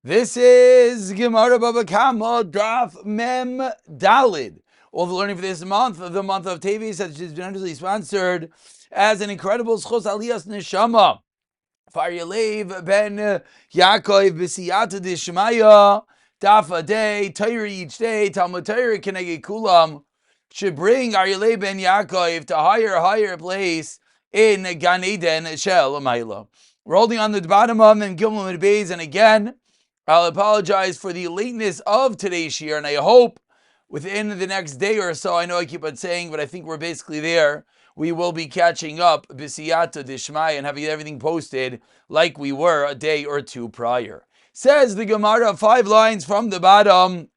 This is Gemara Baba Kama Daf Mem Dalid. All the learning for this month, the month of Tevis, has been generously sponsored as an incredible Schos Aliyas Neshama. Aryeh Lev ben Yaakov b'siyata d'shmaya, daf a day, Torah each day, Talmud Torah keneged kulam, should bring Aryeh Lev ben Yaakov to higher place in Gan Eden Shel Amayla. We're holding on the bottom of and Gimel and Beis, and again, I'll apologize for the lateness of today's shir, and I hope within the next day or so, I know I keep on saying, but I think we're basically there, we will be catching up b'siyata d'shmaya and having everything posted like we were a day or two prior. Says the Gemara, 5 lines from the bottom,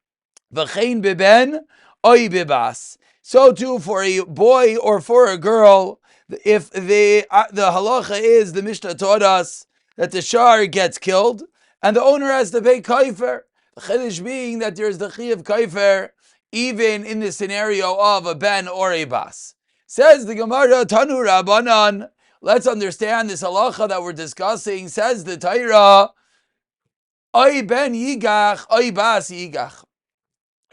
v'chein beben oy bebas. So too for a boy or for a girl, if the halacha is, the Mishnah taught us that the shar gets killed and the owner has to pay kaifer. The chiddush being that there's the chi of kaifer even in the scenario of a ben or a bas. Says the Gemara, Tanu Rabbanan. Let's understand this halacha that we're discussing. Says the Torah, Oy ben yigach, oy bas yigach.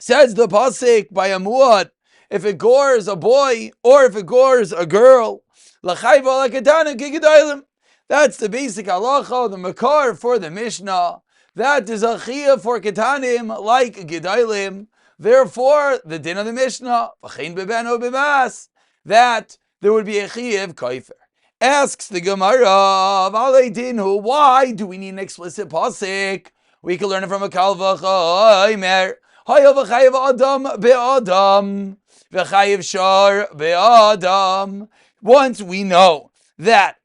Says the pasuk by a muad, if it gores a boy or if it gores a girl, l'chayva l'ketana k'gedalim. That's the basic halacha, the makar for the Mishnah. That is a chiyah for ketanim like gedalim. Therefore, the din of the Mishnah, v'chein beben o bebas, that there would be a chiyuv kaifer. Asks the Gemara, why do we need an explicit pasuk? We can learn it from a kal v'chaymer. Hayav v'chayav adam be'adam, v'chayav shar be'adam. Once we know that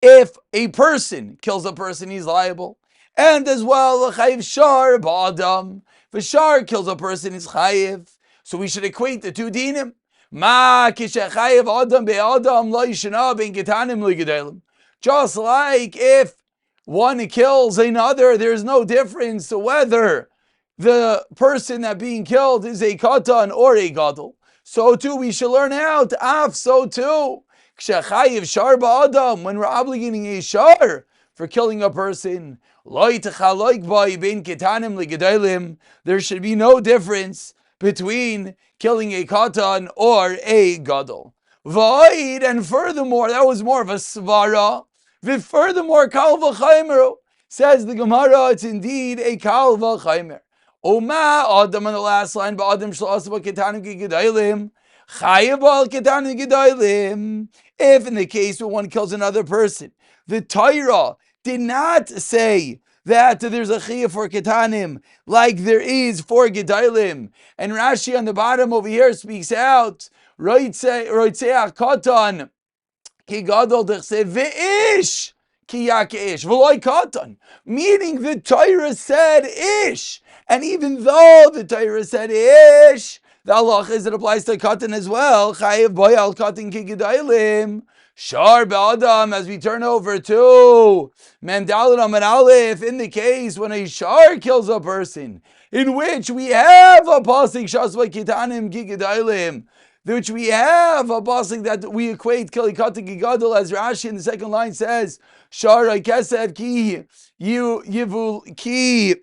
if a person kills a person, he's liable, and as well v'chayav shar be'adam, if shar kills a person, he's chayiv. So we should equate the two dinim. Just like if one kills another, there's no difference to whether the person that being killed is a katan or a gadol. So too we should learn out. So too, when we're obligating a shar for killing a person, there should be no difference between killing a katan or a gadol. Void, and furthermore, that was more of a svara. Furthermore, kal v'chaymer, says the Gemara, it's indeed a kal v'chaymer. Oma adam on the last line, ba'adam shlo'asa b'ketanim k'gedalim, chayav b'al ketanim k'gedalim. If in the case where one kills another person, the Torah did not say that there's a chiyah for ketanim like there is for gedalim. And Rashi on the bottom over here speaks out, roitzeach katan ki gadol dechse ve'ish ki yak ish v'loy katan. Meaning the Torah said ish. And even though the Torah said ish, the halacha is it applies to katan as well. Chayiv boy al katan ki gedalim. Shar be'adam, as we turn over to Mem Daled Amud Aleph, in the case when a shar kills a person, in which we have a pasuk shas v'ketanim ki gedalim, which we have a pasuk that we equate kilikata ki gadol, as Rashi in the second line says, shar oy kesef ki yivul ki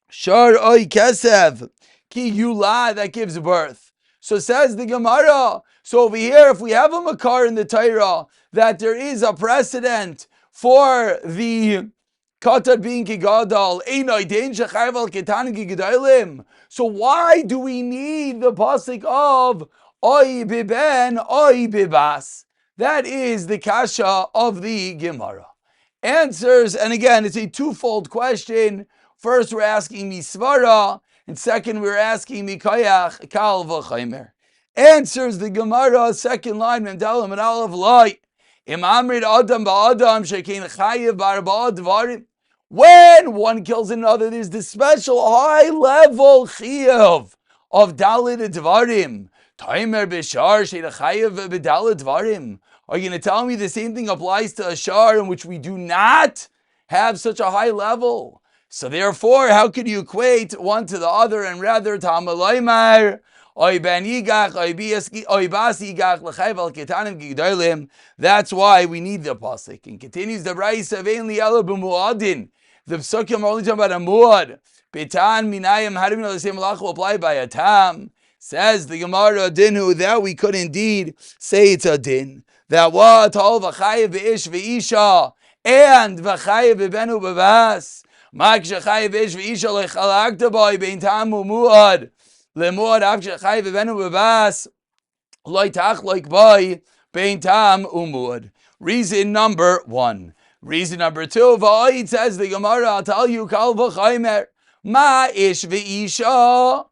shar oy kesef ki yula, that gives birth. So says the Gemara. So over here, if we have a makar in the Torah that there is a precedent for the katan being kigadol, so why do we need the pasuk of oy biben oy bibas? That is the kasha of the Gemara. Answers, and again, it's a twofold question. First, we're asking misvara, and second, we're asking mikayach kal v'chaymer. Answers the Gemara, second line, Memdalim and Aleph Lai. Im Amrid Adam Ba'Adam Shekein Chayiv Barba Dvarim. When one kills another, there's this special high level Chiyuv of Dalit Dvarim. Taimer Bishar Shein Chayiv B'Dalit Dvarim. Are you going to tell me the same thing applies to a shar in which we do not have such a high level? So therefore, how could you equate one to the other and rather Tamalaymar? That's why we need the pasuk. And continues the Brayse, The psukim are only talking about a muad. Betan minayim, how do we know the same halacha will apply by a tam? Says the Gemara, dinu, that we could indeed say it's a din. That what? All v'chayev v'ish v'isha, and v'chayev v'benu b'vas. Mak shechayev v'ish v'isha lechalakta boy, bein tam u'muad. Lemuad av shechayev v'benu b'vas. Loitach loik boy, bein tam u'muad. Reason number one. Reason number two, v'oid says the Gemara, I'll tell you, kal v'chaymer. Ma ish v'isha.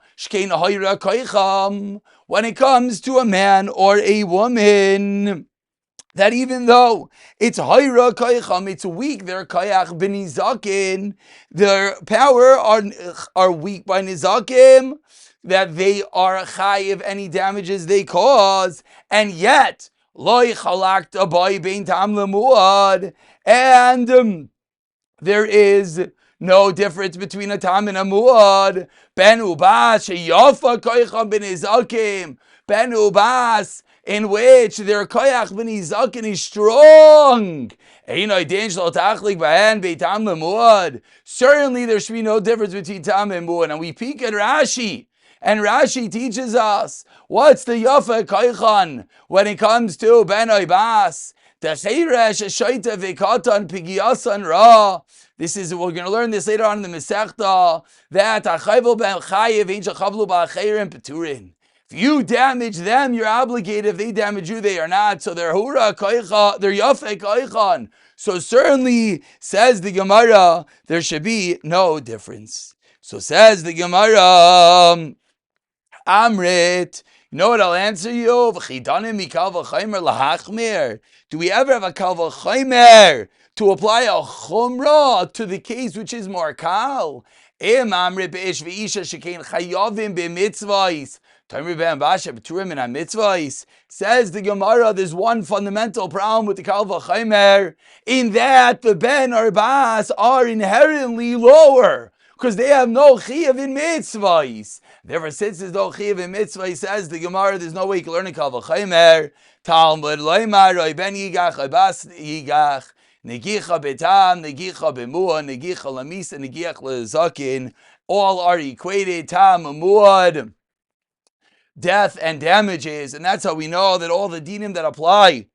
When it comes to a man or a woman, that even though it's hayra koicham, it's weak, their koyach b'nizakin, their power are weak by nizakim, that they are chayiv any damages they cause, and yet loy chalakt abai bein tam lemuad, and there is no difference between a tam and a muad. Ben ubas sheyafa koyacham b'nizakim. Ben ubas, in which their koyach b'nizakim is strong. Certainly there should be no difference between tam and muad. And we peek at Rashi, and Rashi teaches us what's the yafa koyachan when it comes to ben ubas. The chayresh shaita v'katan pigiyasan ra. This is, we're going to learn this later on in the Masechta, that if you damage them, you're obligated. If they damage you, they are not. So they're hura koicha, they're yafe koichan. So certainly, says the Gemara, there should be no difference. So says the Gemara, Amrit, you know what I'll answer you? Do we ever have a kal v'chaymer to apply a chumrah to the case which is more kal? Says the Gemara, there's one fundamental problem with the kal v'chaymer, in that the ben or bas are inherently lower, because they have no chiyuv in mitzvahs. Therefore, since there's no chiyuv in mitzvahs, says the Gemara, there's no way you can learn a kal v'chaymer. Talmud loymar oy ben yigach oy bas yigach negicha betam negicha b'muad negicha lamisa negiach lezakin, all are equated, tam muad, death and damages, and that's how we know that all the dinim that apply,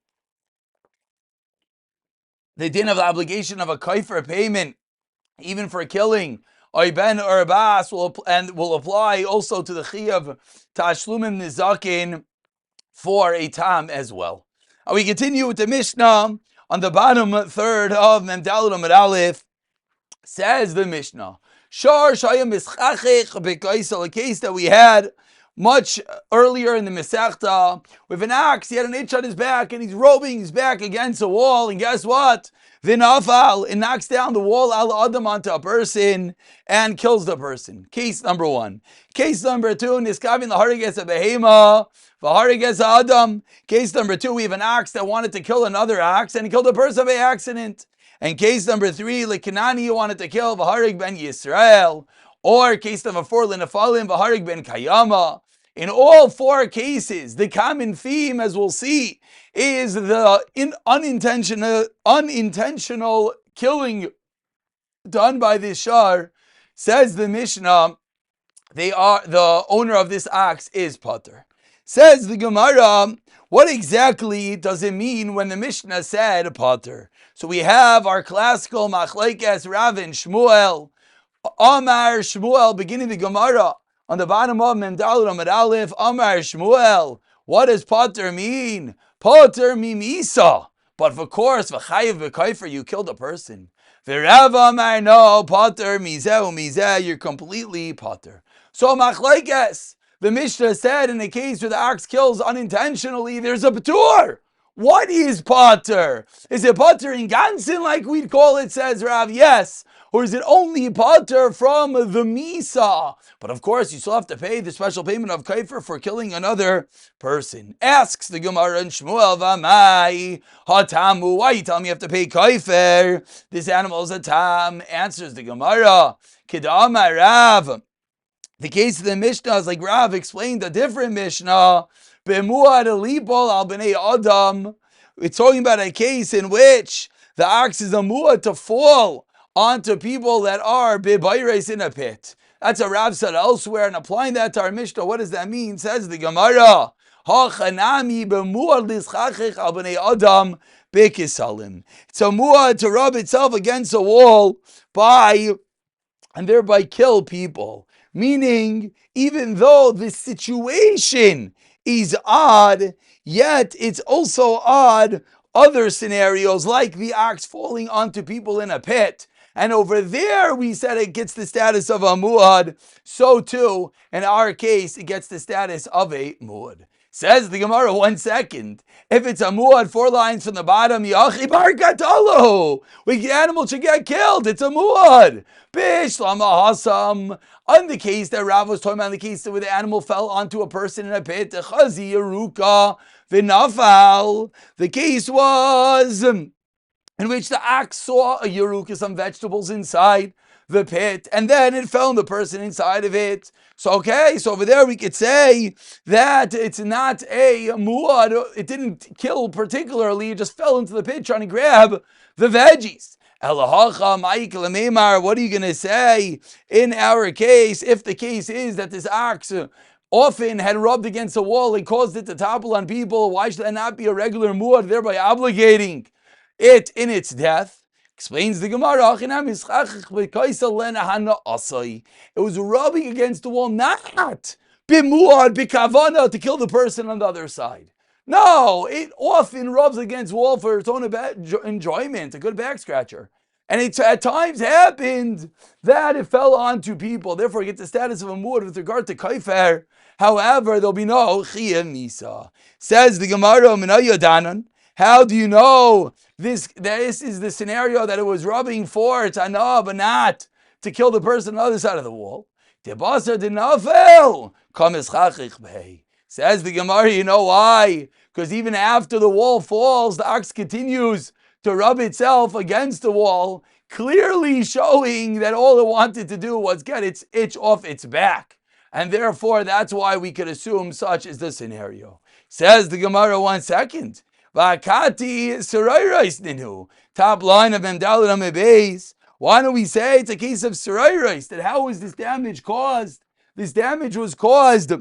the din of the obligation of a kaifer payment, even for killing, oy ben or bas, will apply also to the chiyuv tashlumim nizakin for a tam as well. And we continue with the Mishnah on the bottom third of Mem Daled Amud Aleph. Says the Mishnah, Shar Shayim Mischachech B'Kaisel, a case that we had much earlier in the Masechta, with an axe. He had an itch on his back, and he's rubbing his back against a wall, and guess what? V'nafal, it knocks down the wall al adam onto a person and kills the person. Case number one. Case number two, Niskavin the Hariges a Behema, V'Hariges Adam. Case number two, we have an ox that wanted to kill another ox, and he killed a person by accident. And case number three, Lekanani wanted to kill V'Harig ben Yisrael. Or case number four, Lenafalim V'Harig ben Kayama. In all four cases, the common theme, as we'll see, is the unintentional killing done by this shar. Says the Mishnah, the owner of this ox is Pater. Says the Gemara, what exactly does it mean when the Mishnah said Pater? So we have our classical machlekes Rav and Shmuel. Amar Shmuel, beginning the Gemara on the bottom of Mem Daled Amud Aleph. Amar Shmuel, what does Pater mean? Pater mimisa, but of course, v'chayiv v'kaifer, you killed a person. V'Rav Amar, no, Pater mizeh, you're completely Pater. So machlekes, the Mishnah said in a case where the ox kills unintentionally, there's a patur. What is Pater? Is it Pater in Gansen, like we'd call it, says Rav? Yes. Or is it only Pater from the Misa? But of course, you still have to pay the special payment of Kaifer for killing another person. Asks the Gemara and Shmuel, V'mai hatamu, why you tell me you have to pay Kaifer? This animal is a tam. Answers the Gemara, Kedama Rav. The case of the Mishnah is like Rav explained a different Mishnah. B'muad elipol al b'nei adam. It's talking about a case in which the ox is a muad to fall onto people that are bibayres in a pit. That's a Rav said elsewhere, and applying that to our Mishnah, what does that mean? Says the Gemara, Hachanami b'muad lischachich al b'nei adam bekisalim. It's a muad to rub itself against a wall and thereby kill people. Meaning, even though the situation is odd, yet it's also odd other scenarios like the ox falling onto people in a pit. And over there, we said it gets the status of a muad. So too, in our case, it gets the status of a muad. Says the Gemara, 1 second. If it's a muad, 4 lines from the bottom, the animal should get killed. It's a muad. On the case that Rav was talking about, in the case where the animal fell onto a person in a pit, the case was in which the ox saw a yeruka, some vegetables inside the pit, and then it fell on the person inside of it. So over there we could say that it's not a muad, it didn't kill particularly, it just fell into the pit trying to grab the veggies. What are you going to say in our case if the case is that this ox often had rubbed against a wall and caused it to topple on people? Why should that not be a regular muad, thereby obligating it in its death? Explains the Gemara, it was rubbing against the wall, not bimuad bikavana to kill the person on the other side. No, it often rubs against the wall for its own enjoyment, a good back scratcher. And it at times happened that it fell onto people. Therefore, it gets the status of a muad with regard to kaifer. However, there'll be no chiyuv misa. Says the Gemara, Minayadanan. How do you know this is the scenario that it was rubbing for Tana, but not to kill the person on the other side of the wall? Says the Gemara, you know why? Because even after the wall falls, the ox continues to rub itself against the wall, clearly showing that all it wanted to do was get its itch off its back. And therefore, that's why we could assume such is the scenario. Says the Gemara, 1 second. Vakati Sarayrais Ninu. Top line of Memdalit Amebeis. Why don't we say it's a case of Sarayrais? That how was this damage caused? This damage was caused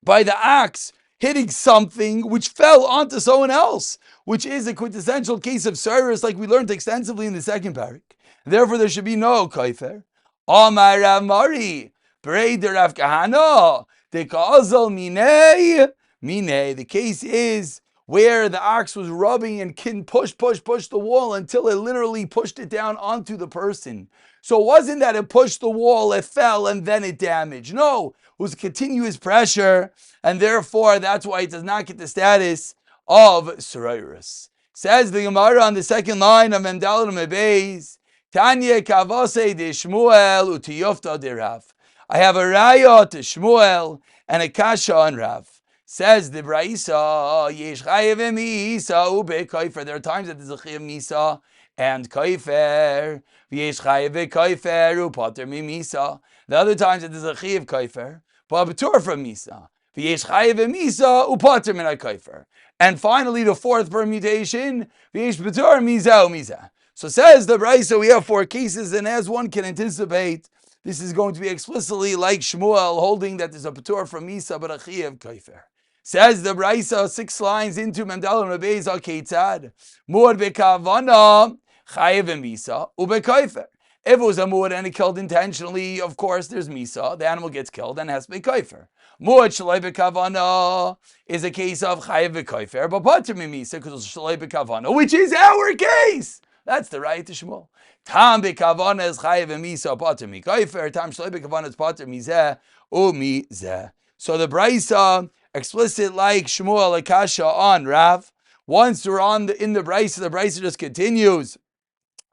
by the ox hitting something which fell onto someone else, which is a quintessential case of Sarayrais, like we learned extensively in the second parak. Therefore, there should be no kaifer. Amar Rav Mari, Breider Rav Kahana, Dekazal Mine. The case is where the ox was rubbing and can push the wall until it literally pushed it down onto the person. So it wasn't that it pushed the wall, it fell, and then it damaged. No, it was continuous pressure, and therefore that's why it does not get the status of Sarayras. Says the Gemara on the second line of Memdalit Mebeis, Tanya Kavase de Shmuel Utiyofta de Rav. I have a raya to Shmuel and a kasha on Rav. Says the Braisa, Yesh Chayev Misa Ube Kaifer. There are times that there's a Chayev Misa and Kaifer. Yesh Chayev Kaifer Upater Mi Misa. The other times that there's a Chayev Kaifer, but Batur from Misa. Yesh Chayev Misa Upater Min Kaifer. And finally, the fourth permutation, Yesh Batur Misa Misa. So says the Braisa, we have 4 cases, and as one can anticipate, this is going to be explicitly like Shmuel, holding that there's a Batur from Misa, but a Chayev Kaifer. Says the Braisa, 6 lines into Memdalit Mebeis HaKeitzad. Muad bekavana, chayev misa, ubekaifer. If it was a muad and it killed intentionally, of course there's misa. The animal gets killed and has to be kaifer. Muad shalai bekavana is a case of chayev bekaifer, but pater misa because it's shalai bekavana, which is our case. That's the right to Shmuel. Tam bekavana is chayev misa, pater mikaifer. Tam shalai bekavana is pater mizeh umizeh. So the Braisa, explicit like Shmuel Akasha on Rav. Once we're in the Braisa just continues.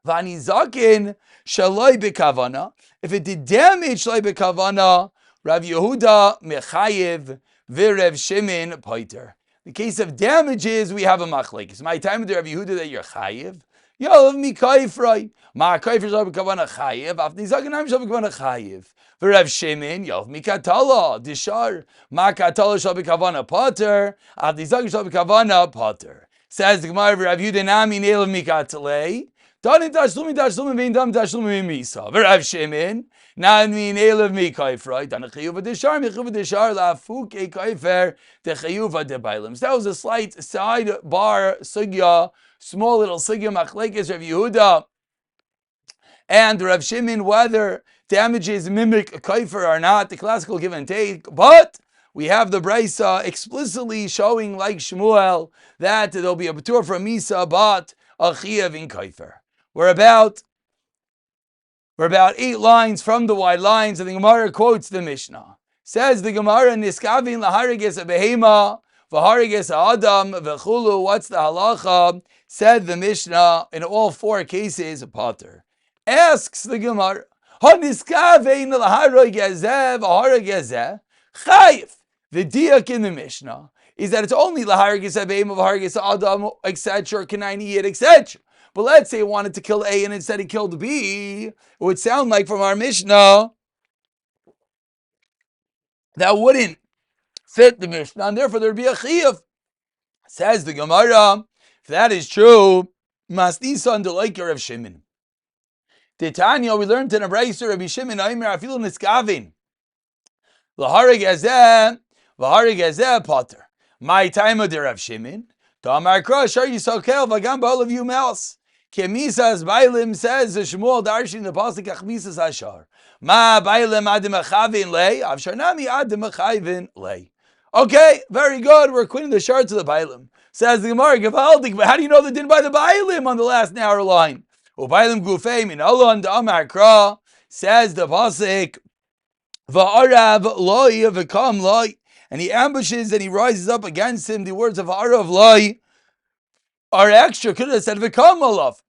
Vani zakin shaloi bekavana. If it did damage shaloi bekavana, Rav Yehuda mechayev v'Rav Shimon poiter. The case of damages, we have a machlekes. My time with Rav Yehuda that you're chayev. Yov mikaifroi. Ma kaifr shaloi bekavana chayev. Afni zakin am shaloi bekavana chayev. V'Rav Shimon, Yov mikatala, dishar, ma katala shal b'kavana pater, ad dizag shal b'kavana pater. Says the Gemara, Rav Yehuda nami neilav mikatalei, Danin tashlumi tashlumi vein dam tashlumi misa. V'Rav Shimon na'min elav mi kaifroi. Dan chayuva deshar mechuyva deshar la'afuk e kaifer techayuva debailim. So that was a slight sidebar sugya, small little sugya machlekes Rav Yehuda and Rav Shimon whether damages mimic a kaifer or not. The classical give and take, but we have the Brisa explicitly showing, like Shmuel, that there'll be a Batur from Misa, but a Chiyav in Kaifer. We're about 8 lines from the wide lines, and the Gemara quotes the Mishnah. Says the Gemara, Niskavin lahariges a behema, v'hariges a adam, v'chulu, what's the halacha? Said the Mishnah, in all 4 cases, a potter. Asks the Gemara, Niskavin lahariges a, v'hariges a, chayiv. The diak in the Mishnah is that it's only lahariges a behema, v'hariges a adam, etc., kanaini yid, etc. But let's say he wanted to kill A and instead he killed B. It would sound like from our Mishnah that wouldn't fit the Mishnah, and therefore there'd be a chiyuv. Says the Gemara, if that is true, masnisa and like Rav Shimon. Titania, we learned in a brayser Rabbi Shimon, Aimer afilu niskavin. Laharig ezeh, v'harig ezeh potter. My time of the Rav Shimon. Tamar kra shar yisakel v'gam ba'ol of you mouse. Kemisas Bailim says the Shmuel Darshin the pasuk Achmisas Ashar. Ma Bailim Adim Achavin lei Avsharnami Adim Achavin lei. Okay, very good. We're quitting the shar to the Bailim. Says the Gemara Gavaldik. But how do you know they didn't buy the Bailim on the last narrow line? Ubailim Gufei Min Alon Damar Kra says the pasuk Va'arav Loi V'Kam Loi, and he ambushes and he rises up against him. The words of Arav Loi are extra. Could have said V'Kam Olav.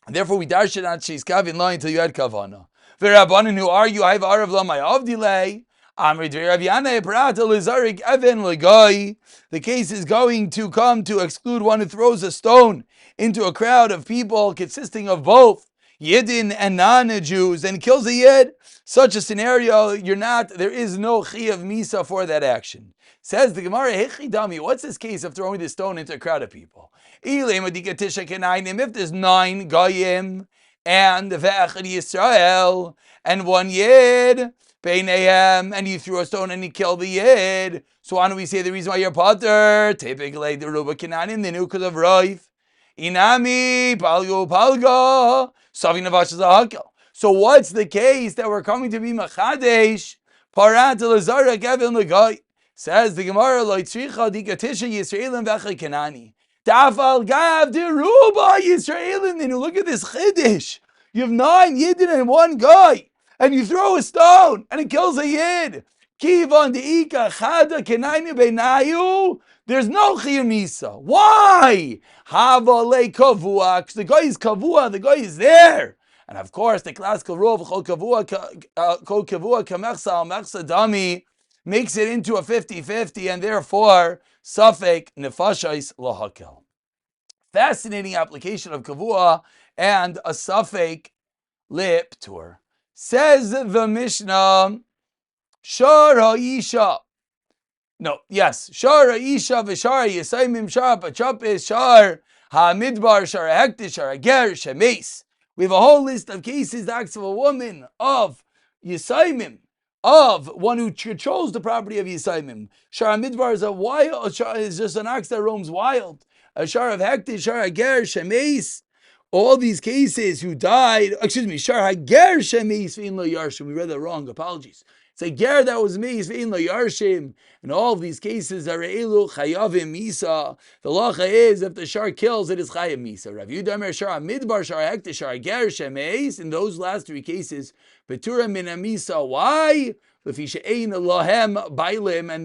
Therefore, we darshan at she's kavin line until you had kavana. V'Rabbanan who argue, I have arav lamay avdilei. Amri d'Rav Yana parata lizarik even legai. The case is going to come to exclude one who throws a stone into a crowd of people consisting of both Yidin and non-Jews and kills a Yid. Such a scenario, there is no chiyav misa for that action. Says the Gemara, Hechidami, what's this case of throwing the stone into a crowd of people? If there's 9 Goyim and Ve'echad Yisrael and 1 Yid, Beinayim, and you threw a stone and you killed the Yid, so why don't we say the reason why you're potter? Typically, the Ruba Kananim, they knew because of Raif. Inami, Palgo, Palgo, Savin Avash is a Hakel. So what's the case that we're coming to be Machadesh? Parat Lazara Gavin Lagai. Says the Gemara, Loitzricha Dikatisha Yisraelim Vecha Kanani. Tafal Gav Deruba Yisraelim. And you look at this Chiddush. You have 9 Yidin and 1 guy. And you throw a stone and it kills a Yid. Kivon Deika Chada Kanani Benayu. There's no Chiyuv Misa. Why? Hava Le Kavua. Because the guy is Kavua, the guy is there. And of course, the classical rule of Kol Kavua Kamechsa Al Mechsa Dami makes it into a 50-50, and therefore, Safek Nefashais Lahakel. Fascinating application of Kavua and a Safek Liptur. Says the Mishnah, Shar Ha'isha. No, yes. Shar Ha'isha v'shar Yisaimim shar Pachapis shar Ha'midbar shar Hektish shar Ger Shemes. We have a whole list of cases, the acts of a woman, of Yisaimim, of one who controls the property of Yisaimim. Shar Midbar is just an ox that roams wild. A shar of Hektish, shar Hager, Shemes. All these cases who died, shar Hager, Shemes, Ve'in lo Yarshim. We read that wrong, apologies. It's a ger that was meis, Ve'in lo Yarshim. In all of these cases, are Elu Chayavim Misa. The lacha is, if the shar kills, it is Chayav Misa. Rav Yudamer shar Midbar, shar Hektish, shar Hager, Shemes. In those last 3 cases, Betura min Misa. Why? And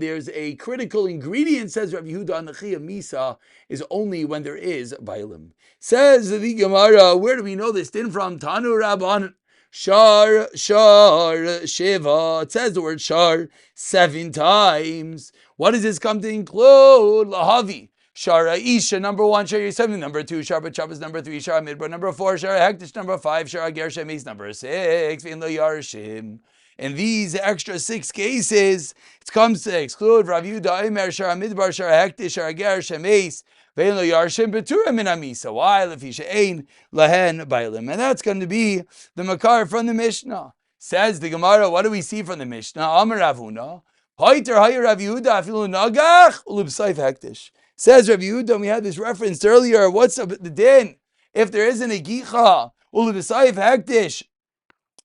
there's a critical ingredient, says Rav Yehuda, on the Chiyuv Misa is only when there is Bailim. Says the Gemara, where do we know this din from? Tanu Rabban, Shar, Shiva. It says the word Shar 7 times. What does this come to include? Lahavi. Shar Isha, number 1, Shar Yisraelim, number 2, Shar B'Shabbos, number 3, Shar Midbar, number 4, Shar Hektish, number 5, Shar Hager Shemes, number 6, Ve'in lo Yarshim. in these extra 6 cases, it comes to exclude Rav Yehuda Omer Shara Midbar Shara Hektish Shara Ger Shemeis Vein Lo Yarshim Betura Min Amisa. Why Lefisha Ein Lahen Bailim? And that's going to be the Makar from the Mishnah. Says the Gemara, what do we see from the Mishnah? Amar Rav Huna, Hoiter Hayer Rav Yehuda Afilu Nagach Ulubsaif Hektish. Says Rav Yehuda, we had this referenced earlier. What's the din? If there isn't a gicha, ulubsaif hektish,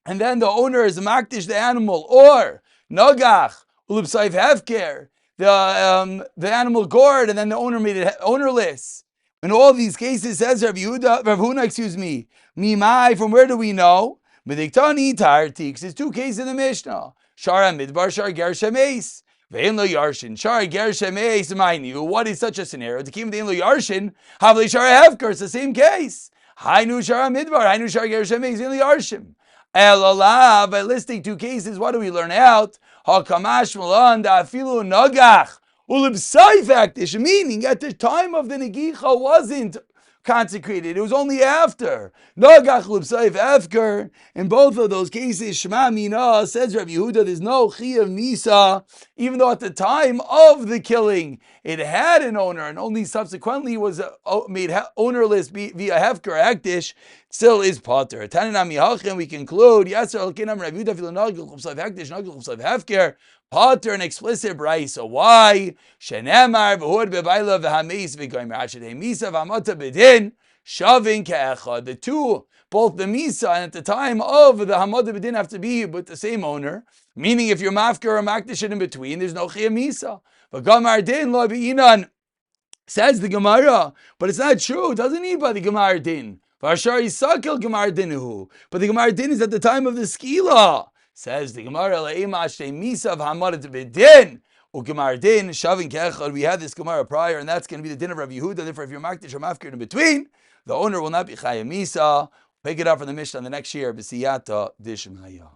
and then the owner is maktish the animal, or nagach, ulubsaif hefker, the animal gored, and then the owner made it ownerless. In all these cases, says Rav Huna, mimai, from where do we know? Mediktani tartik. There's 2 cases in the Mishnah. Shara midbar, shara ger shemeis. Vein lo yarshin, shara ger shemeis. Mind you, what is such a scenario? To keep vein lo yarshin, havli shara hefker. It's the same case. Hainu shara midbar, hainu shara ger shemeis. Vein lo yarshim. Elala. By listing 2 cases, what do we learn out? Hakamash malan da afilu nagach ulibsaif hektish. Meaning, at the time of the negicha wasn't consecrated. It was only after. Nagach ulibsaif hefker. In both of those cases, Shema Mina, says Rabbi Yehuda, there's no Chiyav Misa, even though at the time of the killing, it had an owner, and only subsequently was made ownerless via Hefker Hektish, still is Potter. Tananam Yahachem, we conclude, Yasser Al-Kinam Rabbi Yehuda Filo Nagach ulibsaif hektish, Nagach ulibsaif hefker, Potter, an explicit brayso. Why? Shenemar v'hod bebayla v'hameis v'goymer hashadei misa v'hamata b'din shavin ke'echad. The 2, both the misa and at the time of the hamada b'din, have to be with the same owner. Meaning, if you're mafker or makdish in between, there's no chiyah misa. V'gamar din lo b'inan, says the Gemara, but it's not true. It doesn't need by the Gemar din. V'ashar yisakil Gemar dinuhu, but the Gemar din is at the time of the skila. Says the Gemara, Le'emash Misav Hamadat B'din, U'Gemar Din, Shavin Kechad. We had this Gemara prior, and that's going to be the din of Rav Yehuda. Therefore, if you're makdish or mafkir in between, the owner will not be Chayim Misa. Pick it up from the Mishnah the next year, B'siyata Dishmaya.